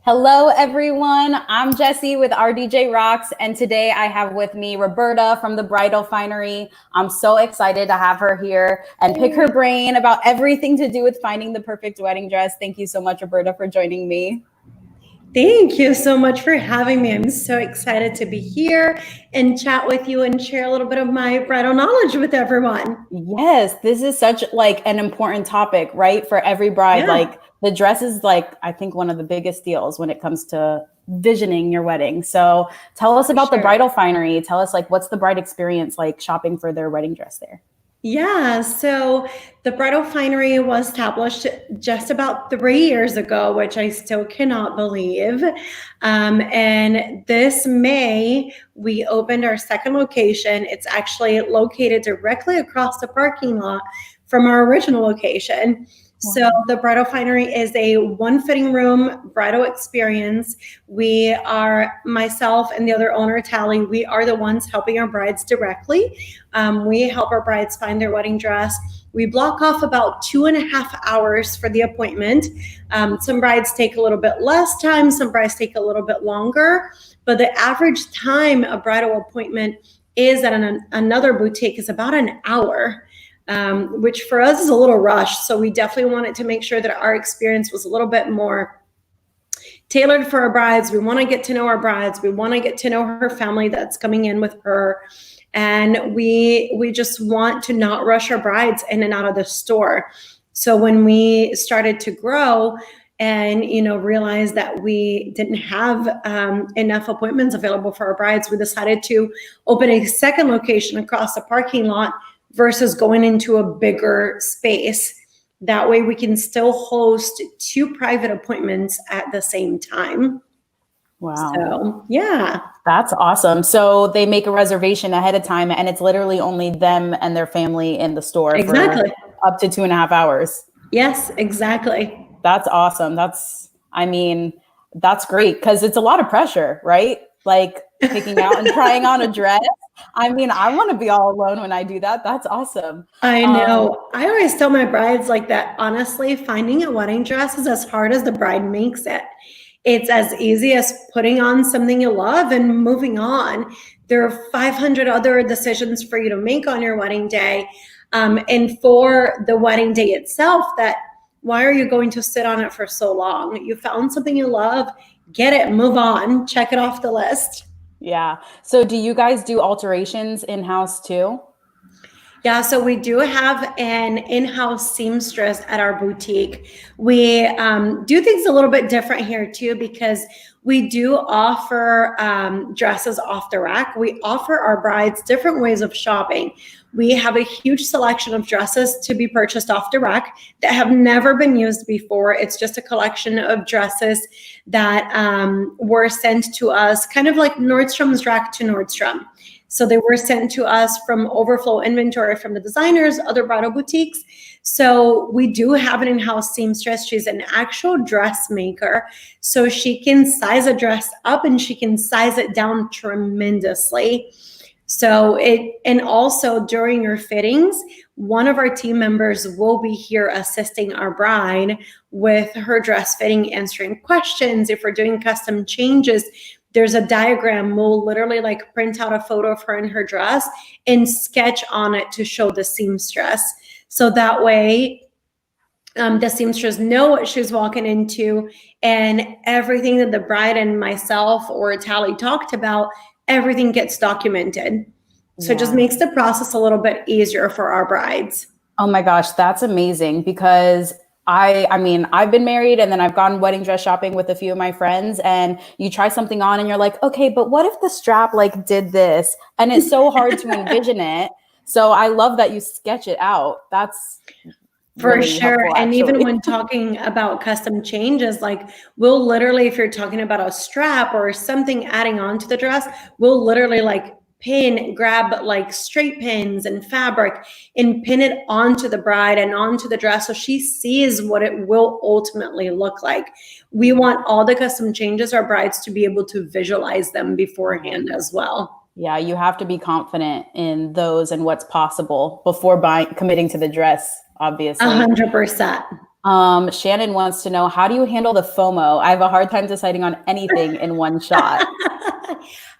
Hello, everyone. I'm Jessie with RDJ Rocks, and today I have with me Roberta from the Bridal Finery. I'm so excited to have her here and pick her brain about everything to do with finding the perfect wedding dress. Thank you so much, Roberta, for joining me. Thank you so much for having me. I'm so excited to be here and chat with you and share a little bit of my bridal knowledge with everyone. Yes, this is such like an important topic, right? For every bride. Yeah. Like the dress is like, I think one of the biggest deals when it comes to visioning your wedding. So tell us about the Bridal Finery. Tell us like, what's the bride experience like shopping for their wedding dress there? Yeah, so the Bridal Finery was established just about 3 years ago, which I still cannot believe. And this May, we opened our second location. It's actually located directly across the parking lot from our original location. So the Bridal Finery is a one fitting room bridal experience. We are, myself and the other owner, Tali, we are the ones helping our brides directly. We help our brides find their wedding dress. We block off about 2.5 hours for the appointment. Some brides take a little bit less time, some brides take a little bit longer, but the average time a bridal appointment is at another boutique is about an hour. Which for us is a little rushed. So we definitely wanted to make sure that our experience was a little bit more tailored for our brides. We want to get to know our brides. We want to get to know her family that's coming in with her. And we just want to not rush our brides in and out of the store. So when we started to grow and, realized that we didn't have enough appointments available for our brides, we decided to open a second location across the parking lot versus going into a bigger space. That way we can still host 2 private appointments at the same time. Wow. So, yeah. That's awesome. So they make a reservation ahead of time and it's literally only them and their family in the store Exactly. for up to 2.5 hours. Yes, exactly. That's awesome. That's great because it's a lot of pressure, right? Like picking out and trying on a dress. I want to be all alone when I do that. That's awesome. I know. I always tell my brides like that, honestly, finding a wedding dress is as hard as the bride makes it. It's as easy as putting on something you love and moving on. There are 500 other decisions for you to make on your wedding day. And for the wedding day itself, why are you going to sit on it for so long? You found something you love, get it, move on, check it off the list. Yeah. So do you guys do alterations in-house too? Yeah, so we do have an in-house seamstress at our boutique. We do things a little bit different here too, because we do offer dresses off the rack. We offer our brides different ways of shopping. We have a huge selection of dresses to be purchased off the rack that have never been used before. It's just a collection of dresses that were sent to us, kind of like Nordstrom's rack to Nordstrom. So they were sent to us from overflow inventory from the designers, other bridal boutiques. So we do have an in-house seamstress. She's an actual dressmaker. So she can size a dress up and she can size it down tremendously. So and also during your fittings, one of our team members will be here assisting our bride with her dress fitting, answering questions. If we're doing custom changes, there's a diagram. We'll literally like print out a photo of her in her dress and sketch on it to show the seamstress. So that way the seamstress know what she's walking into, and everything that the bride and myself or Tali talked about, everything gets documented. So it just makes the process a little bit easier for our brides. Oh my gosh, that's amazing because I've been married and then I've gone wedding dress shopping with a few of my friends, and you try something on and you're like, okay, but what if the strap like did this? And it's so hard to envision it. So I love that you sketch it out. That's for really sure. helpful, And even when talking about custom changes, like we'll literally, if you're talking about a strap or something adding on to the dress, we'll literally like grab like straight pins and fabric and pin it onto the bride and onto the dress so she sees what it will ultimately look like. We want all the custom changes, our brides, to be able to visualize them beforehand as well. Yeah, you have to be confident in those and what's possible before committing to the dress, obviously. 100%. Shannon wants to know, how do you handle the FOMO? I have a hard time deciding on anything in one shot.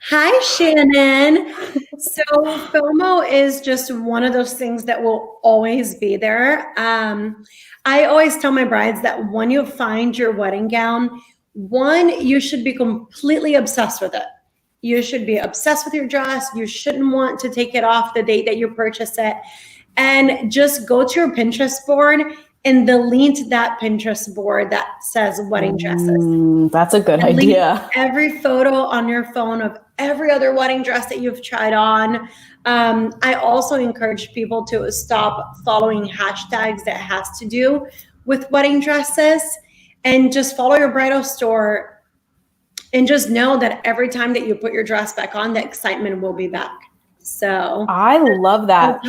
Hi, Shannon. So FOMO is just one of those things that will always be there. I always tell my brides that when you find your wedding gown, one, you should be completely obsessed with it. You should be obsessed with your dress. You shouldn't want to take it off the date that you purchase it. And just go to your Pinterest board and delete that Pinterest board that says wedding dresses. That's a good Delete idea. every photo on your phone of every other wedding dress that you've tried on. I also encourage people to stop following hashtags that has to do with wedding dresses, and just follow your bridal store, and just know that every time that you put your dress back on, the excitement will be back. So I love that.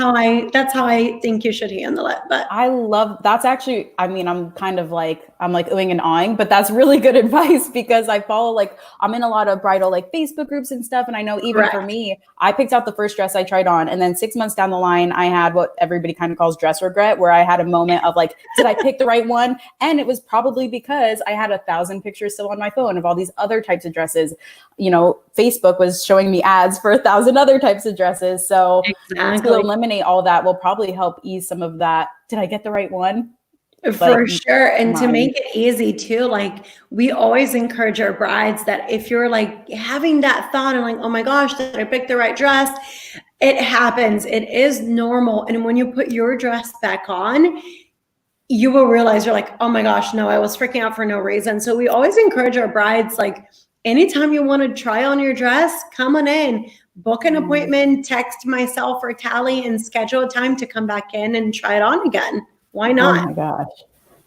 That's how I think you should handle it. But I love that's actually, I mean, I'm oohing and awing, but that's really good advice, because I follow, like, I'm in a lot of bridal like Facebook groups and stuff. And I know even for me, I picked out the first dress I tried on, and then 6 months down the line, I had what everybody kind of calls dress regret, where I had a moment of like, did I pick the right one? And it was probably because I had 1,000 pictures still on my phone of all these other types of dresses. You know, Facebook was showing me ads for 1,000 other types of dresses. So to eliminate all that will probably help ease some of that. Did I get the right one? For sure. And to make it easy too, like, we always encourage our brides that if you're like having that thought and like, oh my gosh, did I pick the right dress? It happens. It is normal. And when you put your dress back on, you will realize you're like, oh my gosh, no, I was freaking out for no reason. So we always encourage our brides, like, anytime you want to try on your dress, come on in, book an appointment, text myself or Tali, and schedule a time to come back in and try it on again. Why not? Oh my gosh.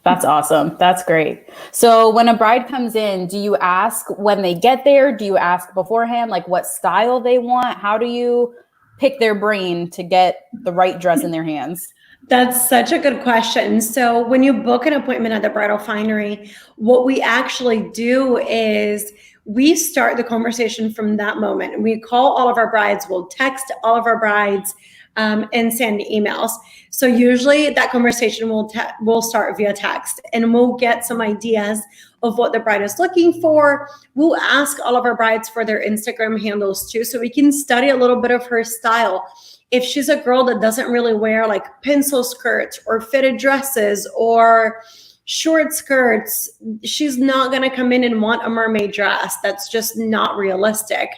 That's awesome. That's great. So when a bride comes in, do you ask when they get there? Do you ask beforehand, like what style they want? How do you pick their brain to get the right dress in their hands? That's such a good question. So when you book an appointment at the Bridal Finery, what we actually do is we start the conversation from that moment. We call all of our brides, we'll text all of our brides, and send emails. So usually that conversation will start via text, and we'll get some ideas of what the bride is looking for. We'll ask all of our brides for their Instagram handles too, so we can study a little bit of her style. If she's a girl that doesn't really wear like pencil skirts or fitted dresses or short skirts, she's not going to come in and want a mermaid dress. That's just not realistic.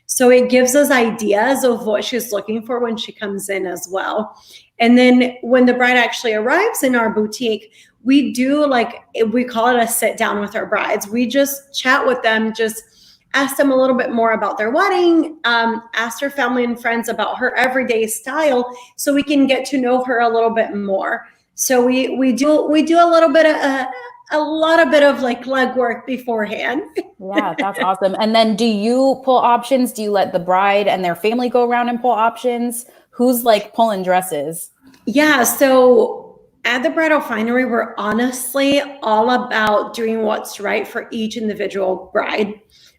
So it gives us ideas of what she's looking for when she comes in as well. And then when the bride actually arrives in our boutique, we do, like, we call it a sit down with our brides. We just chat with them, just ask them a little bit more about their wedding, ask their family and friends about her everyday style, so we can get to know her a little bit more. So we do a little bit of a lot of like legwork beforehand. Yeah, that's awesome. And then do you pull options? Do you let the bride and their family go around and pull options? Who's like pulling dresses? Yeah, so at the Bridal Finery, we're honestly all about doing what's right for each individual bride.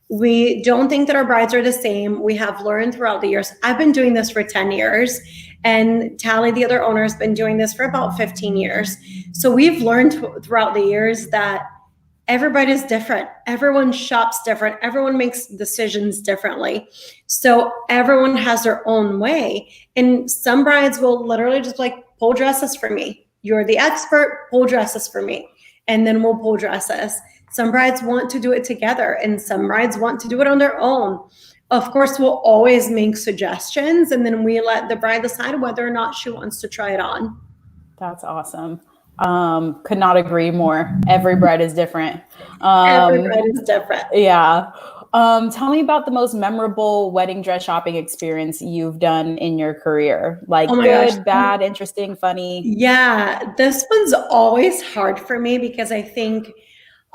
We don't think that our brides are the same. We have learned throughout the years. I've been doing this for 10 years, and Tali, the other owner, has been doing this for about 15 years. So we've learned throughout the years that everybody's different. Everyone shops different. Everyone makes decisions differently. So everyone has their own way. And some brides will literally just like, pull dresses for me. You're the expert, pull dresses for me. And then we'll pull dresses. Some brides want to do it together, and some brides want to do it on their own. Of course, we'll always make suggestions, and then we let the bride decide whether or not she wants to try it on. That's awesome. Could not agree more. Every bride is different. Every bride is different. Yeah. Tell me about the most memorable wedding dress shopping experience you've done in your career. Like good, bad, interesting, funny. Yeah, this one's always hard for me because I think,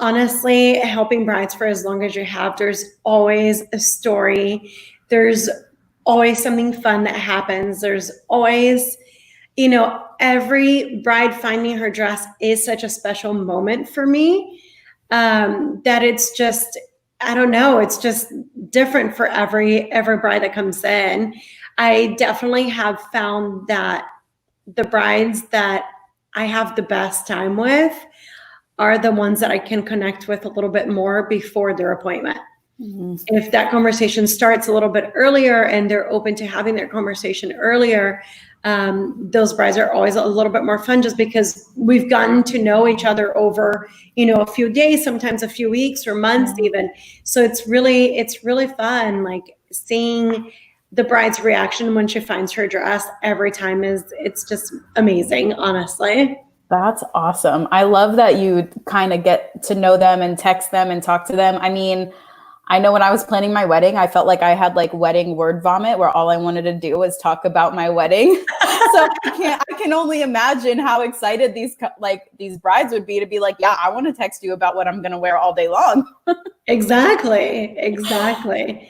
honestly, helping brides for as long as you have, there's always a story. There's always something fun that happens. There's always, you know, every bride finding her dress is such a special moment for me, that it's just, I don't know, it's just different for every bride that comes in. I definitely have found that the brides that I have the best time with are the ones that I can connect with a little bit more before their appointment. Mm-hmm. If that conversation starts a little bit earlier and they're open to having that conversation earlier, those brides are always a little bit more fun just because we've gotten to know each other over, a few days, sometimes a few weeks or months even. So it's really fun, like seeing the bride's reaction when she finds her dress every time it's just amazing, honestly. That's awesome. I love that you kind of get to know them and text them and talk to them. I mean, I know when I was planning my wedding, I felt like I had like wedding word vomit where all I wanted to do was talk about my wedding. So I can only imagine how excited these brides would be to be like, yeah, I want to text you about what I'm going to wear all day long. Exactly.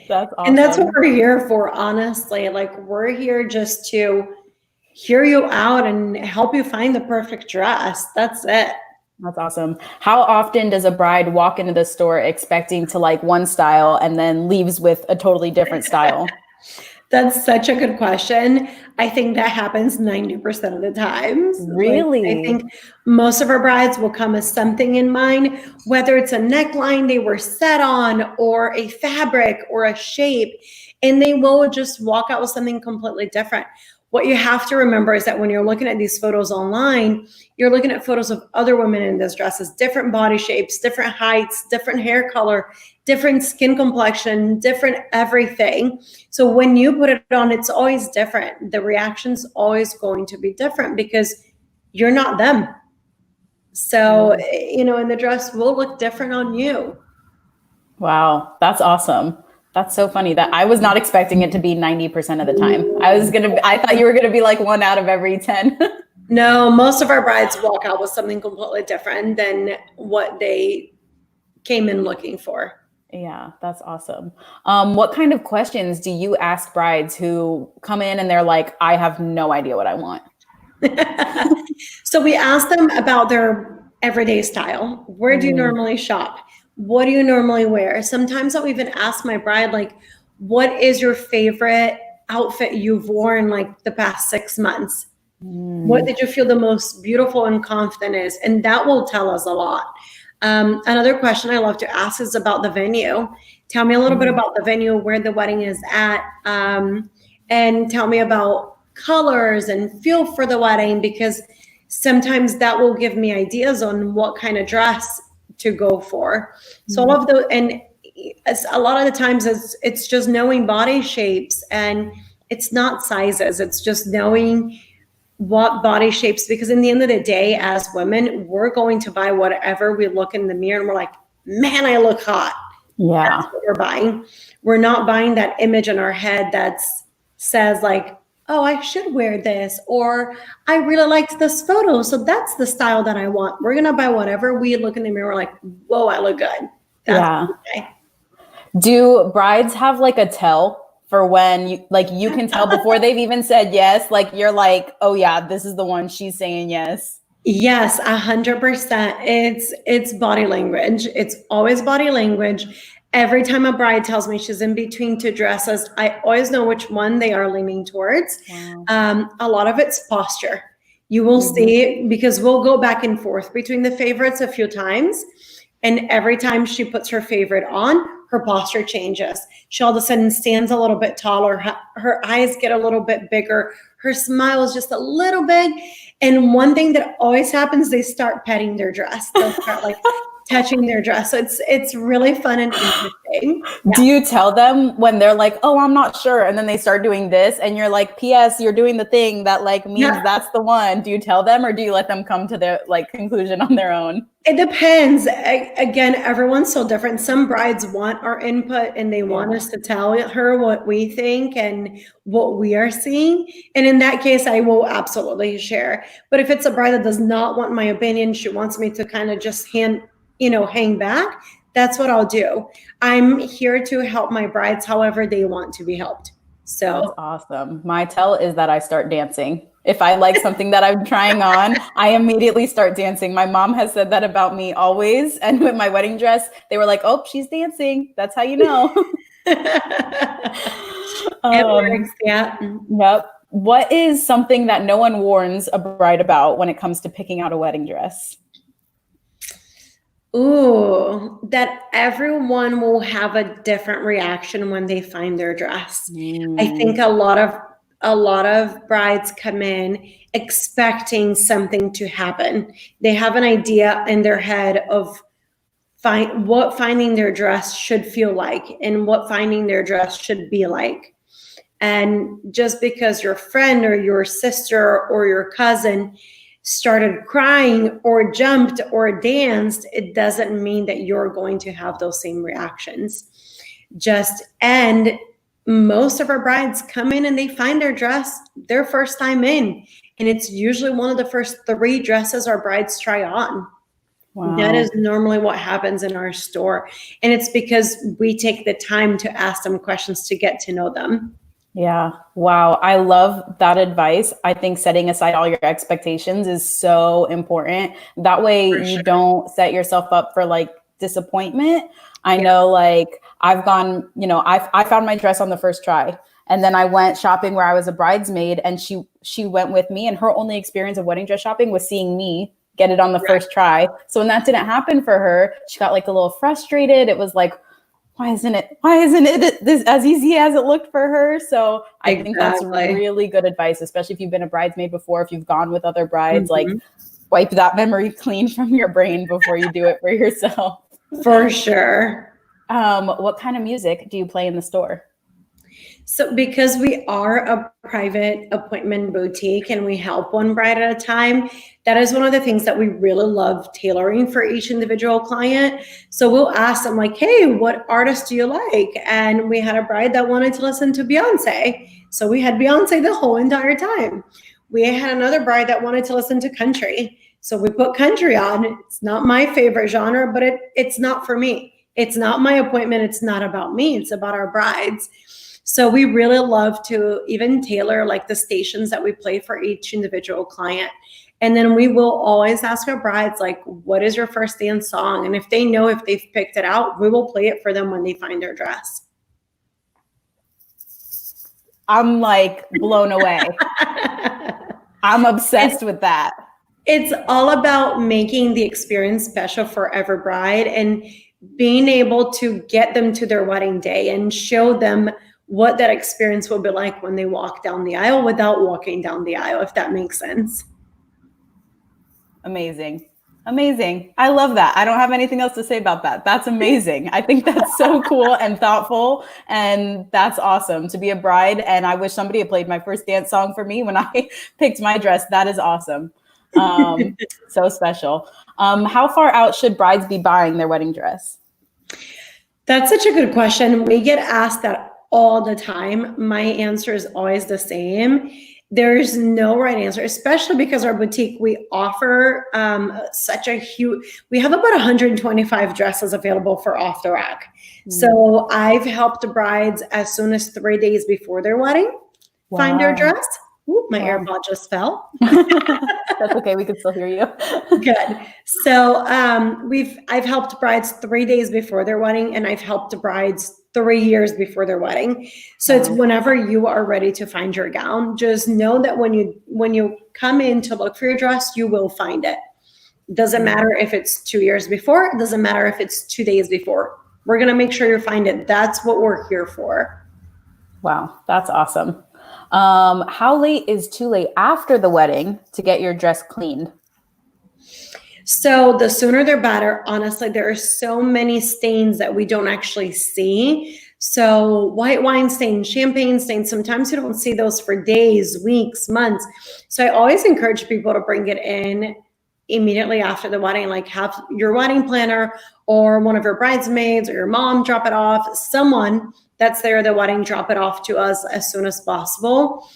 That's awesome. And that's what we're here for, honestly. Like, we're here just to hear you out and help you find the perfect dress. That's it. That's awesome. How often does a bride walk into the store expecting to like one style and then leaves with a totally different style? That's such a good question. I think that happens 90% of the times. Really? Like, I think most of our brides will come with something in mind, whether it's a neckline they were set on or a fabric or a shape, and they will just walk out with something completely different. What you have to remember is that when you're looking at these photos online, you're looking at photos of other women in these dresses, different body shapes, different heights, different hair color, different skin complexion, different everything. So when you put it on, it's always different. The reaction's always going to be different because you're not them. So, and the dress will look different on you. Wow, that's awesome. That's so funny that I was not expecting it to be 90% of the time. I thought you were going to be like 1 out of every 10. No, most of our brides walk out with something completely different than what they came in looking for. Yeah, that's awesome. What kind of questions do you ask brides who come in and they're like, I have no idea what I want? So we ask them about their everyday style. Where do you normally shop? What do you normally wear? Sometimes I'll even ask my bride, like, what is your favorite outfit you've worn like the past 6 months? What did you feel the most beautiful and confident is? And that will tell us a lot. Another question I love to ask is about the venue. Tell me a little bit about the venue, where the wedding is at, and tell me about colors and feel for the wedding, because sometimes that will give me ideas on what kind of dress to go for. So all of those, and a lot of the times it's just knowing body shapes, and it's not sizes. It's just knowing what body shapes, because in the end of the day, as women, we're going to buy whatever we look in the mirror and we're like, man, I look hot. Yeah. That's what we're buying. We're not buying that image in our head that says like, oh, I should wear this, or I really liked this photo, so that's the style that I want. We're gonna buy whatever we look in the mirror like, whoa, I look good. That's okay. Do brides have like a tell for when you can tell before they've even said yes? Like you're like, oh yeah, this is the one, she's saying yes. Yes, 100%. It's body language. It's always body language. Every time a bride tells me she's in between two dresses, I always know which one they are leaning towards. Wow. A lot of it's posture. You will see, because we'll go back and forth between the favorites a few times. And every time she puts her favorite on, her posture changes. She all of a sudden stands a little bit taller. Her eyes get a little bit bigger. Her smile is just a little big. And one thing that always happens, they start petting their dress. They'll start like touching their dress. So it's really fun and interesting. Yeah. Do you tell them when they're like, oh, I'm not sure, and then they start doing this and you're like, P.S., you're doing the thing that like means that's the one? Do you tell them, or do you let them come to their like conclusion on their own? It depends. Again, everyone's so different. Some brides want our input and they want us to tell her what we think and what we are seeing. And in that case, I will absolutely share. But if it's a bride that does not want my opinion, she wants me to kind of just hang back, that's what I'll do. I'm here to help my brides however they want to be helped. So that's awesome. My tell is that I start dancing. If I like something that I'm trying on, I immediately start dancing. My mom has said that about me always. And with my wedding dress, they were like, oh, she's dancing. That's how you know. It works, yeah. Yep. What is something that no one warns a bride about when it comes to picking out a wedding dress? Ooh, that everyone will have a different reaction when they find their dress. I think a lot of brides come in expecting something to happen. They have an idea in their head of what finding their dress should feel like and what finding their dress should be like. And just because your friend or your sister or your cousin started crying or jumped or danced, it doesn't mean that you're going to have those same reactions. And most of our brides come in and they find their dress their first time in. And it's usually one of the first 3 dresses our brides try on. Wow. That is normally what happens in our store. And it's because we take the time to ask them questions to get to know them. Yeah. Wow. I love that advice. I think setting aside all your expectations is so important. That way you don't set yourself up for like disappointment. I know like I've gone, I found my dress on the first try. And then I went shopping where I was a bridesmaid and she went with me, and her only experience of wedding dress shopping was seeing me get it on the first try. So when that didn't happen for her, she got like a little frustrated. It was like, why isn't it this as easy as it looked for her? So I think that's really good advice, especially if you've been a bridesmaid before, if you've gone with other brides, like wipe that memory clean from your brain before you do it for yourself. For sure. What kind of music do you play in the store? So because we are a private appointment boutique and we help one bride at a time, that is one of the things that we really love tailoring for each individual client. So we'll ask them like, hey, what artist do you like? And we had a bride that wanted to listen to Beyonce. So we had Beyonce the whole entire time. We had another bride that wanted to listen to country. So we put country on. It's not my favorite genre, but it's not for me. It's not my appointment. It's not about me. It's about our brides. So we really love to even tailor like the stations that we play for each individual client. And then we will always ask our brides, like, what is your first dance song? And if they know, if they've picked it out, we will play it for them when they find their dress. I'm like blown away. I'm obsessed with that. It's all about making the experience special for every bride and being able to get them to their wedding day and show them what that experience will be like when they walk down the aisle without walking down the aisle, if that makes sense. Amazing. Amazing. I love that. I don't have anything else to say about that. That's amazing. I think that's so cool and thoughtful. And that's awesome to be a bride. And I wish somebody had played my first dance song for me when I picked my dress. That is awesome. So special. How far out should brides be buying their wedding dress? That's such a good question. We get asked that all the time. My answer is always the same. There's no right answer, especially because our boutique, we offer we have about 125 dresses available for off the rack. So I've helped brides as soon as 3 days before their wedding find their dress. Ooh, my AirPod just fell. That's okay. We can still hear you. Good. So I've helped brides 3 days before their wedding, and I've helped brides 3 years before their wedding. So it's whenever you are ready to find your gown. Just know that when you come in to look for your dress, you will find it. Doesn't matter if it's 2 years before. It doesn't matter if it's 2 days before. We're gonna make sure you find it. That's what we're here for. Wow, that's awesome. How late is too late after the wedding to get your dress cleaned? So the sooner the better. Honestly, there are so many stains that we don't actually see. So white wine stains, champagne stains, sometimes you don't see those for days, weeks, months. So I always encourage people to bring it in immediately after the wedding, like have your wedding planner or one of your bridesmaids or your mom drop it off, someone that's there at the wedding, drop it off to us as soon as possible.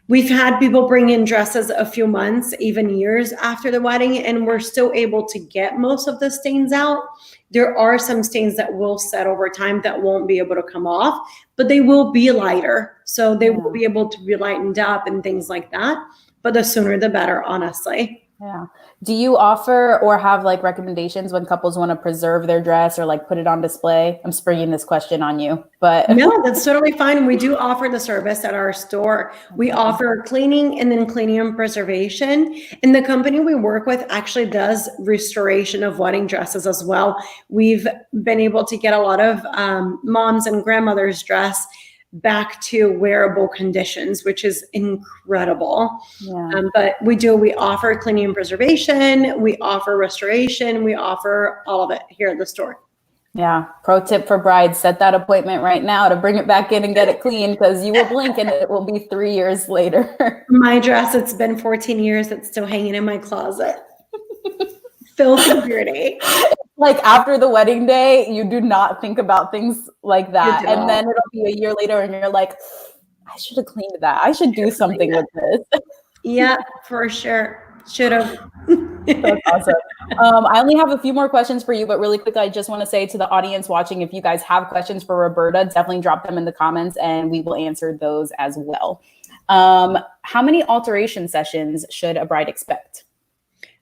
We've had people bring in dresses a few months, even years after the wedding, and we're still able to get most of the stains out. There are some stains that will set over time that won't be able to come off, but they will be lighter. So they will be able to be lightened up and things like that. But the sooner the better, honestly. Yeah. Do you offer or have like recommendations when couples want to preserve their dress or like put it on display? I'm springing this question on you, but No, that's totally fine. We do offer the service at our store. We offer cleaning and then cleaning and preservation. And the company we work with actually does restoration of wedding dresses as well. We've been able to get a lot of moms and grandmothers' dress back to wearable conditions, which is incredible. yeah. But we offer cleaning and preservation. We offer restoration. We offer all of it here at the store. Yeah. Pro tip for brides, set that appointment right now to bring it back in and get it clean, because you will blink and it will be 3 years later. My dress, it's been 14 years. It's still hanging in my closet. Filthy dirty. Like after the wedding day, you do not think about things like that. And then it'll be a year later and you're like, I should have cleaned that. I should do something with this. Yeah, for sure. Should have. That's awesome. I only have a few more questions for you, but really quickly, I just want to say to the audience watching, if you guys have questions for Roberta, definitely drop them in the comments and we will answer those as well. How many alteration sessions should a bride expect?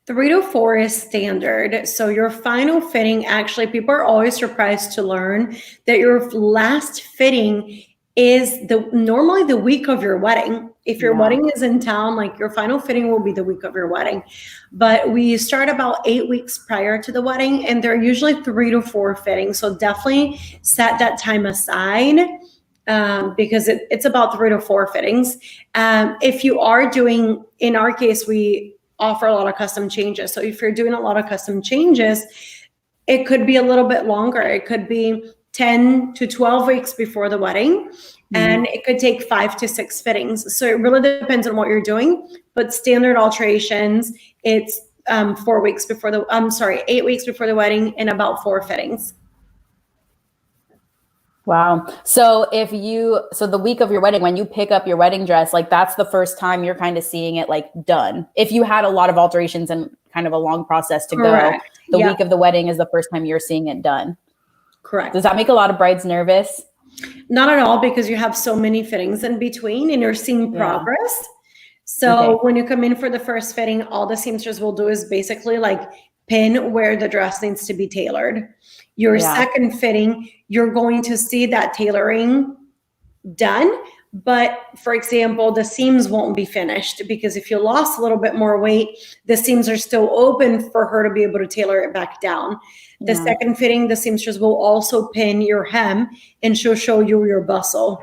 3 to 4 is standard. So your final fitting, actually, people are always surprised to learn that your last fitting is normally the week of your wedding. If your wedding is in town, like your final fitting will be the week of your wedding. But we start about 8 weeks prior to the wedding, and they're usually 3 to 4 fittings. So definitely set that time aside because it's about 3 to 4 fittings. If you are doing, in our case, we offer a lot of custom changes. So if you're doing a lot of custom changes, it could be a little bit longer. It could be 10 to 12 weeks before the wedding, and it could take 5 to 6 fittings. So it really depends on what you're doing, but standard alterations, it's 8 weeks before the wedding and about 4 fittings. Wow. So so the week of your wedding, when you pick up your wedding dress, like that's the first time you're kind of seeing it like done. If you had a lot of alterations and kind of a long process to go, the week of the wedding is the first time you're seeing it done. Correct. Does that make a lot of brides nervous? Not at all, because you have so many fittings in between and you're seeing progress. So when you come in for the first fitting, all the seamstress will do is basically like pin where the dress needs to be tailored. Your second fitting, you're going to see that tailoring done. But for example, the seams won't be finished because if you lost a little bit more weight, the seams are still open for her to be able to tailor it back down. The second fitting, the seamstress will also pin your hem and she'll show you your bustle.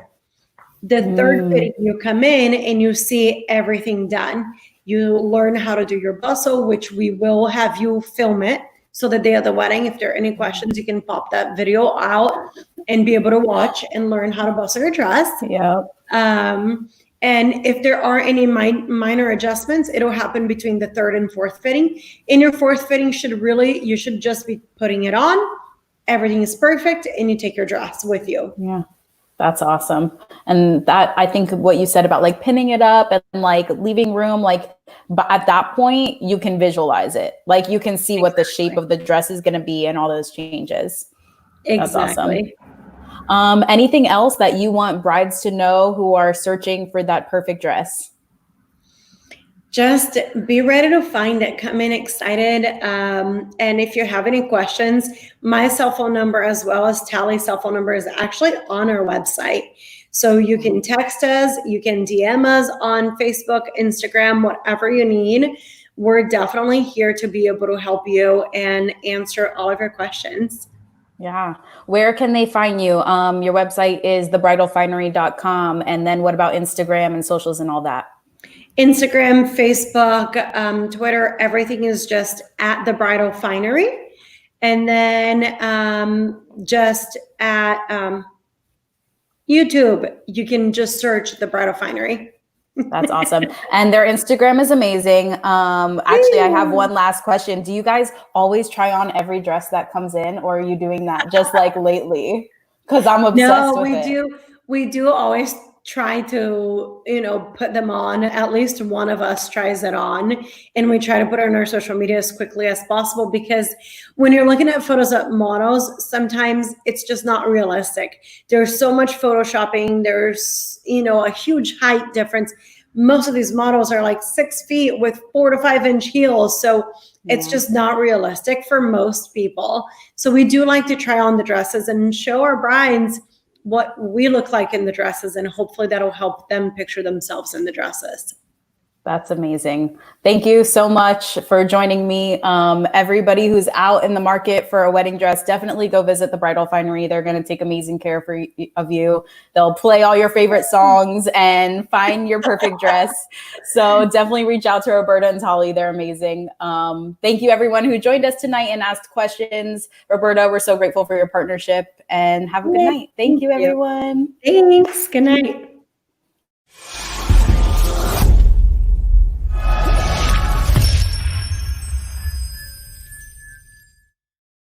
The third fitting, you come in and you see everything done. You learn how to do your bustle, which we will have you film it. So the day of the wedding, if there are any questions, you can pop that video out and be able to watch and learn how to bustle your dress. Yeah. And if there are any minor adjustments, it'll happen between the third and fourth fitting. In your fourth fitting, you should just be putting it on. Everything is perfect, and you take your dress with you. Yeah. That's awesome. And that, I think what you said about like pinning it up and like leaving room, like, but at that point you can visualize it. Like you can see what the shape of the dress is going to be and all those changes. Exactly. That's awesome. Anything else that you want brides to know who are searching for that perfect dress? Just be ready to find it. Come in excited. And if you have any questions, my cell phone number as well as Tali's cell phone number is actually on our website. So you can text us, you can DM us on Facebook, Instagram, whatever you need. We're definitely here to be able to help you and answer all of your questions. Yeah. Where can they find you? Your website is thebridalfinery.com. And then what about Instagram and socials and all that? Instagram, Facebook, Twitter, everything is just at the Bridal Finery. And then just at YouTube, you can just search the Bridal Finery. That's awesome. And their Instagram is amazing. Actually, I have one last question. Do you guys always try on every dress that comes in, or are you doing that just like lately? Because I'm obsessed with it. We do always try to, put them on. At least one of us tries it on, and we try to put it on our social media as quickly as possible, because when you're looking at photos of models, sometimes it's just not realistic. There's so much photoshopping. There's, a huge height difference. most of these models are like 6 feet with 4 to 5 inch heels. So it's just not realistic for most people. So we do like to try on the dresses and show our brides what we look like in the dresses, and hopefully that'll help them picture themselves in the dresses. That's amazing. Thank you so much for joining me. Everybody who's out in the market for a wedding dress, definitely go visit the Bridal Finery. They're going to take amazing care of you. They'll play all your favorite songs and find your perfect dress. So definitely reach out to Roberta and Tali. They're amazing. Thank you everyone who joined us tonight and asked questions. Roberta, we're so grateful for your partnership, and have a good night. Thank you, everyone. Thanks. Good night.